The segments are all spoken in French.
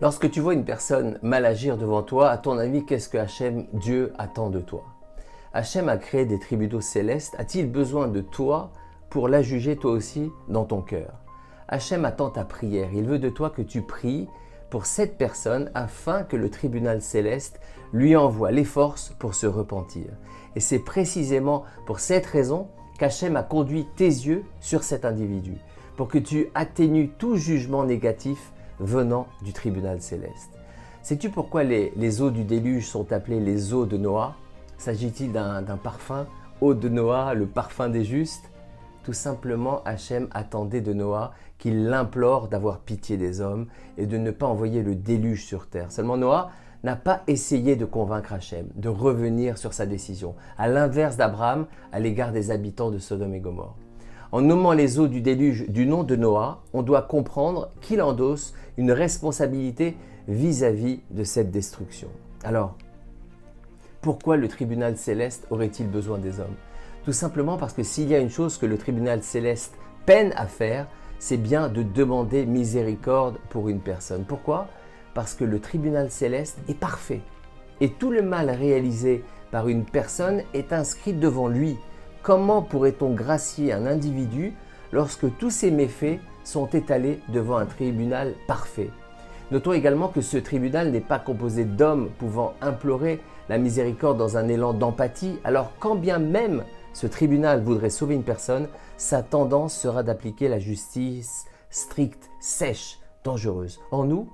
Lorsque tu vois une personne mal agir devant toi, à ton avis, qu'est-ce que Hachem, Dieu, attend de toi? Hachem a créé des tribunaux célestes. A-t-il besoin de toi pour la juger toi aussi dans ton cœur? Hachem attend ta prière. Il veut de toi que tu pries pour cette personne afin que le tribunal céleste lui envoie les forces pour se repentir. Et c'est précisément pour cette raison qu'Hachem a conduit tes yeux sur cet individu, pour que tu atténues tout jugement négatif venant du tribunal céleste. Sais-tu pourquoi les eaux du déluge sont appelées les eaux de Noah? S'agit-il d'un parfum? Eau de Noah, le parfum des justes? Tout simplement, Hachem attendait de Noah qu'il l'implore d'avoir pitié des hommes et de ne pas envoyer le déluge sur terre. Seulement Noah n'a pas essayé de convaincre Hachem de revenir sur sa décision, à l'inverse d'Abraham à l'égard des habitants de Sodome et Gomorrhe. En nommant les eaux du déluge du nom de Noah, on doit comprendre qu'il endosse une responsabilité vis-à-vis de cette destruction. Alors, pourquoi le tribunal céleste aurait-il besoin des hommes? Tout simplement parce que s'il y a une chose que le tribunal céleste peine à faire, c'est bien de demander miséricorde pour une personne. Pourquoi? Parce que le tribunal céleste est parfait et tout le mal réalisé par une personne est inscrit devant lui. Comment pourrait-on gracier un individu lorsque tous ses méfaits sont étalés devant un tribunal parfait? Notons également que ce tribunal n'est pas composé d'hommes pouvant implorer la miséricorde dans un élan d'empathie. Alors quand bien même ce tribunal voudrait sauver une personne, sa tendance sera d'appliquer la justice stricte, sèche, dangereuse. Or nous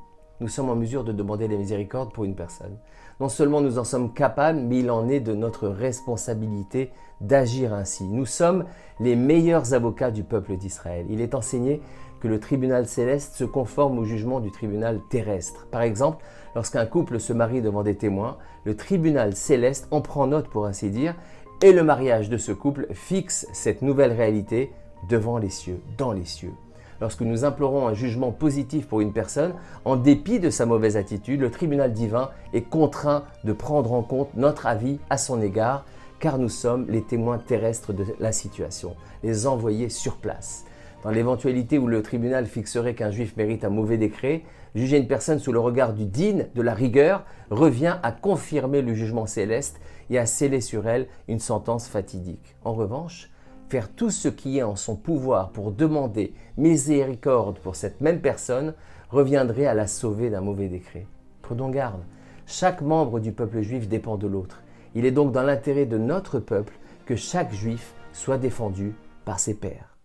sommes en mesure de demander la miséricorde pour une personne. Non seulement nous en sommes capables, mais il en est de notre responsabilité d'agir ainsi. Nous sommes les meilleurs avocats du peuple d'Israël. Il est enseigné que le tribunal céleste se conforme au jugement du tribunal terrestre. Par exemple, lorsqu'un couple se marie devant des témoins, le tribunal céleste en prend note pour ainsi dire, et le mariage de ce couple fixe cette nouvelle réalité devant les cieux, dans les cieux. Lorsque nous implorons un jugement positif pour une personne, en dépit de sa mauvaise attitude, le tribunal divin est contraint de prendre en compte notre avis à son égard, car nous sommes les témoins terrestres de la situation, les envoyés sur place. Dans l'éventualité où le tribunal fixerait qu'un juif mérite un mauvais décret, juger une personne sous le regard du digne, de la rigueur, revient à confirmer le jugement céleste et à sceller sur elle une sentence fatidique. En revanche, faire tout ce qui est en son pouvoir pour demander miséricorde pour cette même personne reviendrait à la sauver d'un mauvais décret. Prenons garde, chaque membre du peuple juif dépend de l'autre. Il est donc dans l'intérêt de notre peuple que chaque juif soit défendu par ses pairs.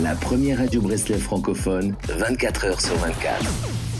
La première radio Breslev francophone, 24 heures sur 24.